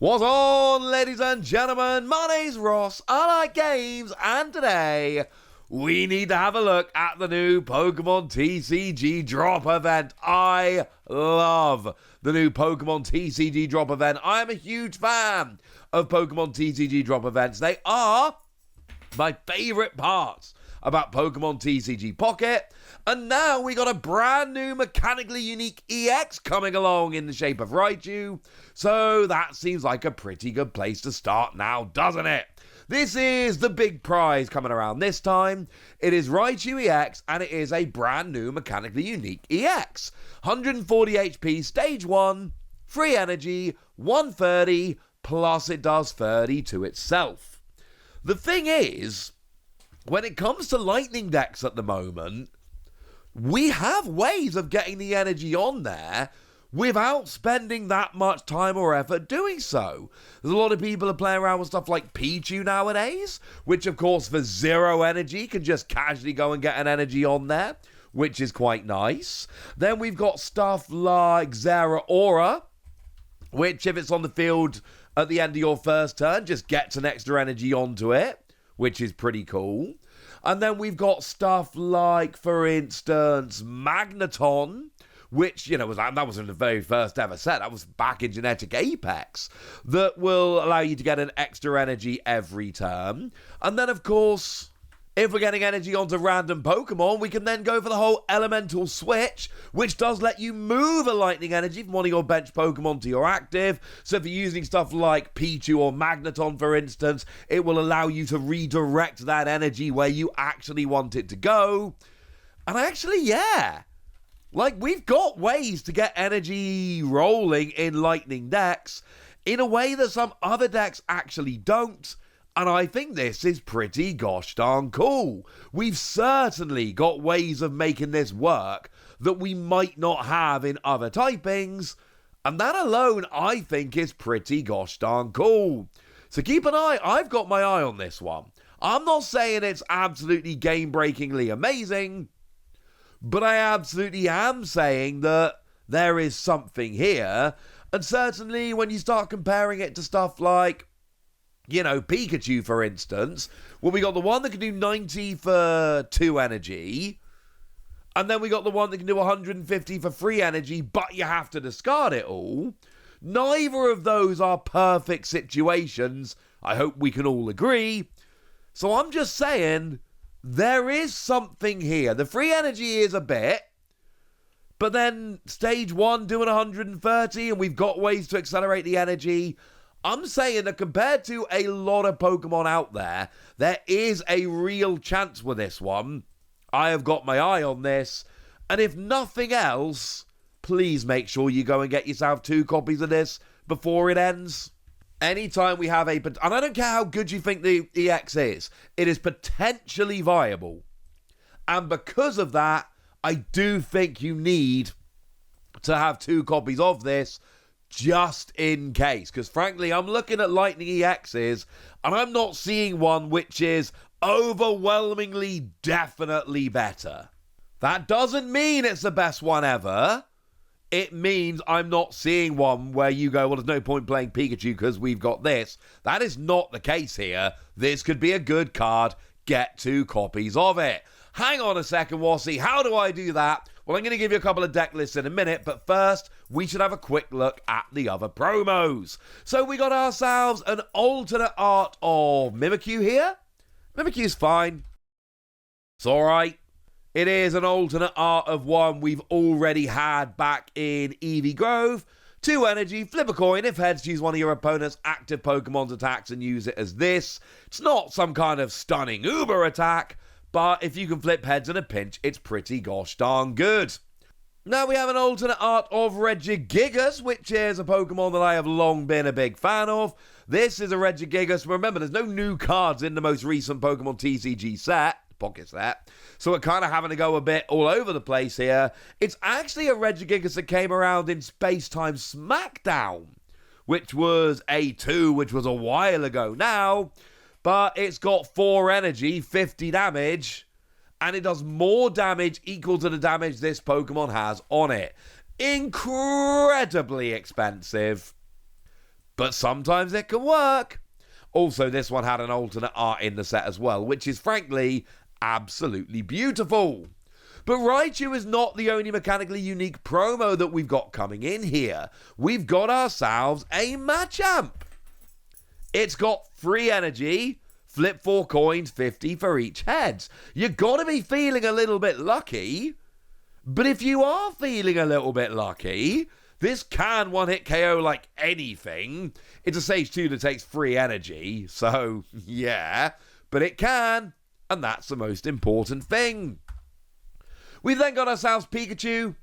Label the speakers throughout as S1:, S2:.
S1: What's on, ladies and gentlemen? My name's Ross, I like games, and today we need to have a look at the new Pokémon TCG drop event. I love the new Pokémon TCG drop event. I am a huge fan of Pokémon TCG drop events. They are my favourite parts about Pokémon TCG Pocket. And now we got a brand new mechanically unique EX coming along in the shape of Raichu. So that seems like a pretty good place to start now, doesn't it? This is the big prize coming around this time. It is Raichu EX, and it is a brand new mechanically unique EX. 140 HP, stage 1, free energy, 130, plus it does 30 to itself. The thing is, when it comes to lightning decks at the moment, we have ways of getting the energy on there without spending that much time or effort doing so. There's a lot of people who play around with stuff like Pichu nowadays, which of course for 0 energy can just casually go and get an energy on there, which is quite nice. Then we've got stuff like Zeraora, which if it's on the field at the end of your first turn, just gets an extra energy onto it, which is pretty cool. And then we've got stuff like, for instance, Magneton, which, that was in the very first ever set. That was back in Genetic Apex, that will allow you to get an extra energy every turn. And then, of course, if we're getting energy onto random Pokemon, we can then go for the whole Elemental Switch, which does let you move a lightning energy from one of your bench Pokemon to your active. So if you're using stuff like Pichu or Magneton, for instance, it will allow you to redirect that energy where you actually want it to go. And actually, we've got ways to get energy rolling in lightning decks in a way that some other decks actually don't. And I think this is pretty gosh darn cool. We've certainly got ways of making this work that we might not have in other typings. And that alone, I think, is pretty gosh darn cool. So keep an eye. I've got my eye on this one. I'm not saying it's absolutely game-breakingly amazing, but I absolutely am saying that there is something here. And certainly when you start comparing it to stuff like, Pikachu, for instance, well, we got the one that can do 90 for 2 energy, and then we got the one that can do 150 for 3 energy, but you have to discard it all. Neither of those are perfect situations. I hope we can all agree. So I'm just saying, there is something here. The free energy is a bit, but then stage 1 doing 130, and we've got ways to accelerate the energy. I'm saying that compared to a lot of Pokemon out there, there is a real chance with this one. I have got my eye on this, and if nothing else, please make sure you go and get yourself 2 copies of this before it ends. Anytime we have and I don't care how good you think the EX is, it is potentially viable. And because of that, I do think you need to have 2 copies of this, just in case, because frankly, I'm looking at Lightning EXs, and I'm not seeing one which is overwhelmingly definitely better. That doesn't mean it's the best one ever. It means I'm not seeing one where you go, well, there's no point playing Pikachu because we've got this. That is not the case here. This could be a good card. Get 2 copies of it. Hang on a second, Wassy. How do I do that? Well, I'm going to give you a couple of deck lists in a minute, but first, we should have a quick look at the other promos. So we got ourselves an alternate art of Mimikyu here. Mimikyu's fine. It's alright. It is an alternate art of one we've already had back in Eevee Grove. 2 energy, flip a coin. If heads, choose one of your opponent's active Pokemon's attacks and use it as this. It's not some kind of stunning uber attack, but if you can flip heads in a pinch, it's pretty gosh darn good. Now we have an alternate art of Regigigas, which is a Pokemon that I have long been a big fan of. This is a Regigigas. Remember, there's no new cards in the most recent Pokemon TCG set, Pocket set, so we're kind of having to go a bit all over the place here. It's actually a Regigigas that came around in Space Time Smackdown, which was A2, which was a while ago now. But it's got 4 energy, 50 damage, and it does more damage equal to the damage this Pokemon has on it. Incredibly expensive, but sometimes it can work. Also, this one had an alternate art in the set as well, which is frankly absolutely beautiful. But Raichu is not the only mechanically unique promo that we've got coming in here. We've got ourselves a Machamp. It's got free energy, flip 4 coins, 50 for each heads. You gotta be feeling a little bit lucky. But if you are feeling a little bit lucky, this can one-hit KO like anything. It's a Stage 2 that takes free energy, so yeah. But it can, and that's the most important thing. We've then got ourselves Pikachu.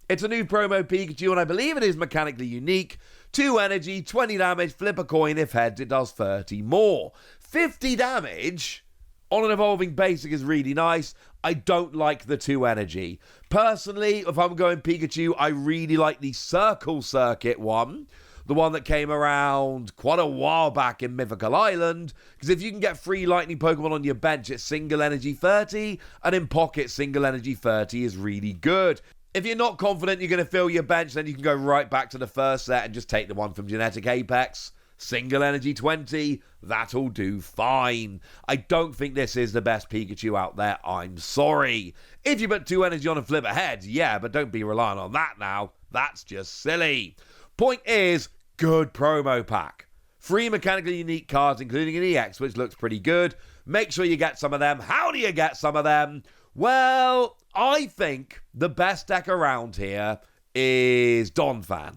S1: It's a new promo Pikachu, and I believe it is mechanically unique. 2 energy, 20 damage, flip a coin. If heads, it does 30 more. 50 damage on an evolving basic is really nice. I don't like the 2 energy. Personally, if I'm going Pikachu, I really like the Circle Circuit one. The one that came around quite a while back in Mythical Island. Because if you can get free lightning Pokemon on your bench, it's single energy 30. And in Pocket, single energy 30 is really good. If you're not confident you're going to fill your bench, then you can go right back to the first set and just take the one from Genetic Apex. Single energy 20, that'll do fine. I don't think this is the best Pikachu out there, I'm sorry. If you put 2 energy on and flip ahead, yeah, but don't be relying on that now. That's just silly. Point is, good promo pack. 3 mechanically unique cards, including an EX, which looks pretty good. Make sure you get some of them. How do you get some of them? Well, I think the best deck around here is Donphan.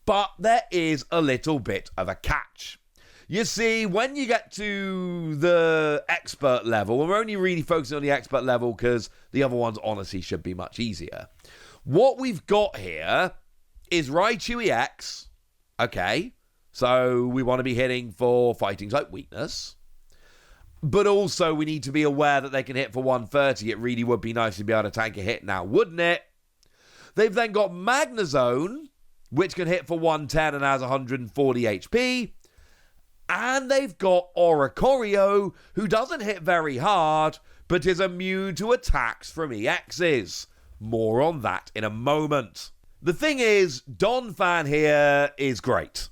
S1: But there is a little bit of a catch. You see, when you get to the expert level, and we're only really focusing on the expert level because the other ones honestly should be much easier. What we've got here is Raichu EX. Okay, so we want to be hitting for fighting type weakness. But also we need to be aware that they can hit for 130. It really would be nice to be able to tank a hit now, wouldn't it? They've then got Magnezone, which can hit for 110 and has 140 HP. And they've got Oricorio, who doesn't hit very hard, but is immune to attacks from EXs. More on that in a moment. The thing is, Donphan here is great.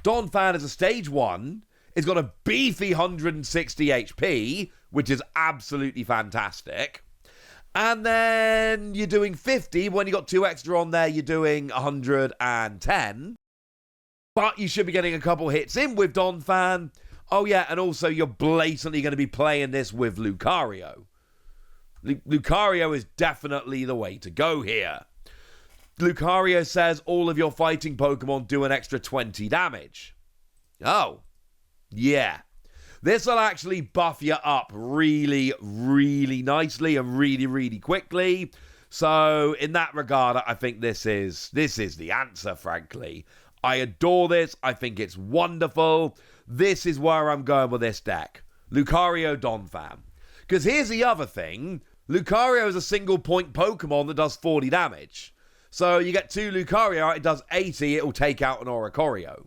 S1: Donphan is a Stage 1. It's got a beefy 160 HP, which is absolutely fantastic. And then you're doing 50. When you got 2 extra on there, you're doing 110. But you should be getting a couple hits in with Donphan. Oh yeah, and also you're blatantly going to be playing this with Lucario. Lucario is definitely the way to go here. Lucario says all of your fighting Pokemon do an extra 20 damage. Oh, yeah. This will actually buff you up really, really nicely and really, really quickly. So in that regard, I think this is the answer, frankly. I adore this. I think it's wonderful. This is where I'm going with this deck. Lucario Donphan. Because here's the other thing. Lucario is a single point Pokemon that does 40 damage. So you get 2 Lucario, it does 80, it will take out an Oricorio.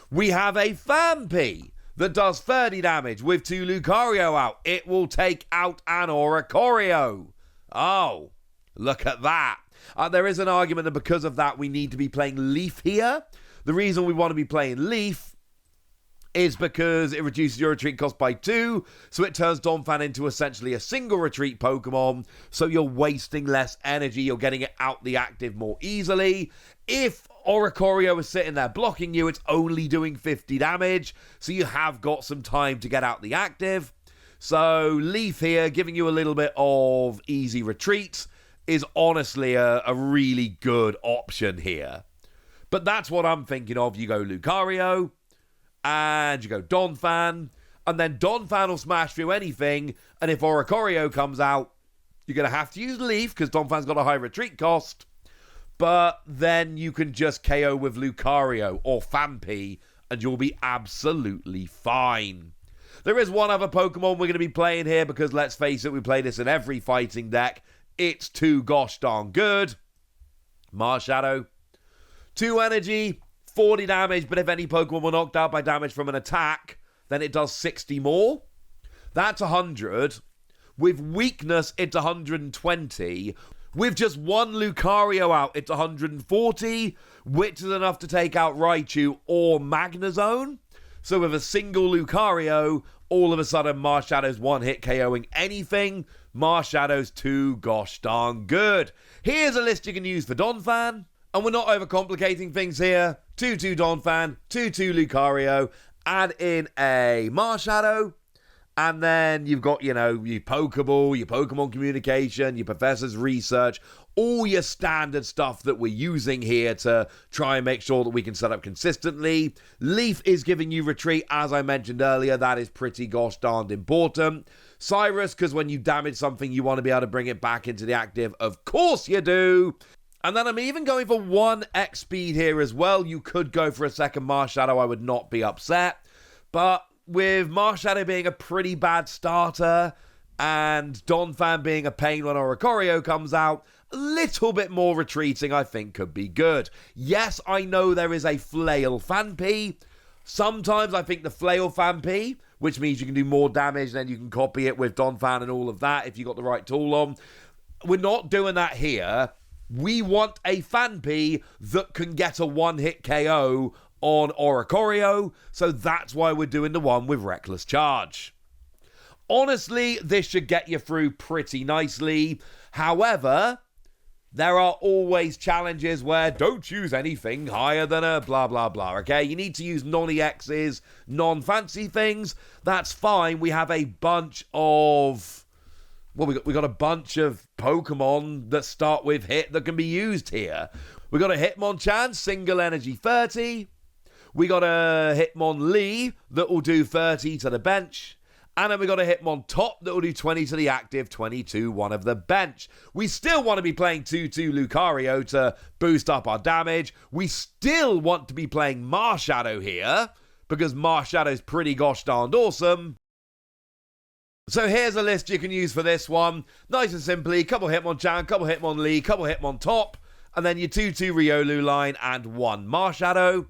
S1: We have a Phanpy that does 30 damage with 2 Lucario out. It will take out an Oricorio. Oh, look at that. There is an argument that because of that, we need to be playing Leaf here. The reason we want to be playing Leaf is because it reduces your retreat cost by 2, so it turns Donphan into essentially a single retreat Pokemon, so you're wasting less energy, you're getting it out the active more easily. If Oricorio is sitting there blocking you, it's only doing 50 damage, so you have got some time to get out the active. So Leaf here, giving you a little bit of easy retreat, is honestly a really good option here. But that's what I'm thinking of. You go Lucario, and you go Donphan, and then Donphan will smash through anything, and if Oricorio comes out, you're going to have to use Leaf, because Donphan's got a high retreat cost, but then you can just KO with Lucario or Phanpy, and you'll be absolutely fine. There is one other Pokemon we're going to be playing here, because let's face it, we play this in every fighting deck. It's too gosh darn good. Marshadow. 2 energy, 40 damage, but if any Pokemon were knocked out by damage from an attack, then it does 60 more. That's 100. With weakness, it's 120. With just one Lucario out, it's 140, which is enough to take out Raichu or Magnezone. So with a single Lucario, all of a sudden Marshadow's one-hit KOing anything. Marshadow's too gosh darn good. Here's a list you can use for Donphan. And we're not overcomplicating things here. 2-2 Donphan, 2-2 Lucario, add in a Marshadow. And then you've got, your Pokeball, your Pokemon communication, your Professor's research, all your standard stuff that we're using here to try and make sure that we can set up consistently. Leaf is giving you retreat, as I mentioned earlier. That is pretty gosh darned important. Cyrus, because when you damage something, you want to be able to bring it back into the active. Of course you do. And then I'm even going for 1x speed here as well. You could go for a second Marshadow. I would not be upset. But with Marshadow being a pretty bad starter and Donphan being a pain when Oricorio comes out, a little bit more retreating I think could be good. Yes, I know there is a Flail Phanpy. Sometimes I think the Flail Phanpy, which means you can do more damage and then you can copy it with Donphan and all of that if you got the right tool on. We're not doing that here. We want a Phanpy that can get a one-hit KO on Oricorio, so that's why we're doing the one with Reckless Charge. Honestly, this should get you through pretty nicely. However, there are always challenges where don't use anything higher than a blah, blah, blah, okay? You need to use non-EXs, non-fancy things. That's fine. We have a bunch of... Well, we got a bunch of Pokemon that start with hit that can be used here. We got a Hitmonchan, single energy 30. We got a Hitmonlee that will do 30 to the bench. And then we got a Hitmontop that will do 20 to the active, 22 one of the bench. We still want to be playing 2-2 Lucario to boost up our damage. We still want to be playing Marshadow here because Marshadow's pretty gosh darned awesome. So here's a list you can use for this one. Nice and simply, couple Hitmonchan, couple Hitmonlee, couple Hitmontop, and then your 2-2 Riolu line and one Marshadow.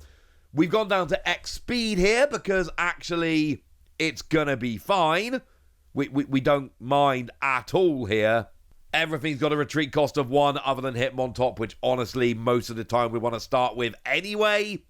S1: We've gone down to X speed here because actually it's gonna be fine. We don't mind at all here. Everything's got a retreat cost of 1 other than Hitmontop, which honestly most of the time we want to start with anyway.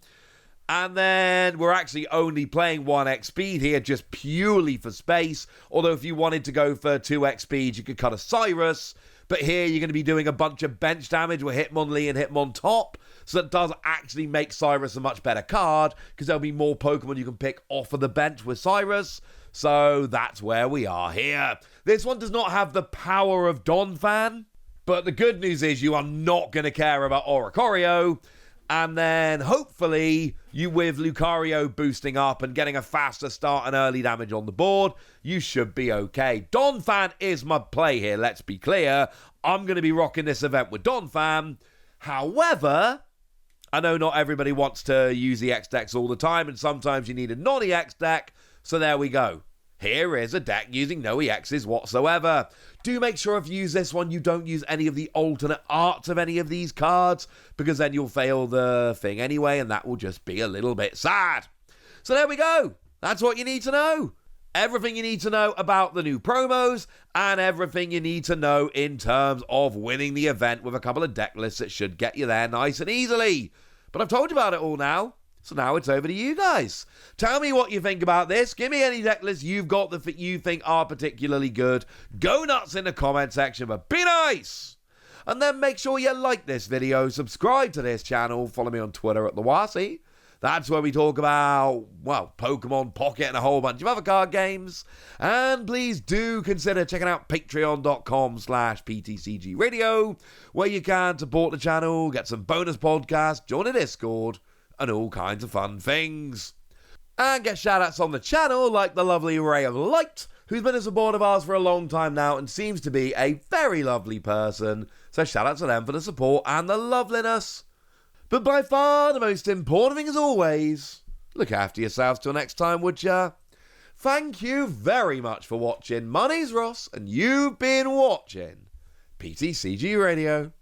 S1: And then we're actually only playing 1x speed here just purely for space. Although if you wanted to go for 2x speed, you could cut a Cyrus. But here you're going to be doing a bunch of bench damage with Hitmonlee and Hitmontop. So that does actually make Cyrus a much better card because there'll be more Pokemon you can pick off of the bench with Cyrus. So that's where we are here. This one does not have the power of Donphan. But the good news is you are not going to care about Oricorio. And then, hopefully, you with Lucario boosting up and getting a faster start and early damage on the board, you should be okay. Donphan is my play here, let's be clear. I'm going to be rocking this event with Donphan. However, I know not everybody wants to use EX decks all the time, and sometimes you need a non-EX deck, so there we go. Here is a deck using no EXs whatsoever. Do make sure if you use this one, you don't use any of the alternate arts of any of these cards, because then you'll fail the thing anyway, and that will just be a little bit sad. So there we go. That's what you need to know. Everything you need to know about the new promos, and everything you need to know in terms of winning the event with a couple of deck lists that should get you there nice and easily. But I've told you about it all now. So now it's over to you guys. Tell me what you think about this. Give me any deck lists you've got that you think are particularly good. Go nuts in the comment section, but be nice. And then make sure you like this video, subscribe to this channel, follow me on Twitter at Raicih. That's where we talk about, well, Pokemon Pocket and a whole bunch of other card games. And please do consider checking out patreon.com/PTCGradio, where you can support the channel, get some bonus podcasts, join a Discord, and all kinds of fun things. And get shoutouts on the channel like the lovely Ray of Light, who's been a supporter of ours for a long time now and seems to be a very lovely person. So shout out to them for the support and the loveliness. But by far the most important thing as always, look after yourselves till next time, would ya? Thank you very much for watching. My name's Ross and you've been watching PTCG Radio.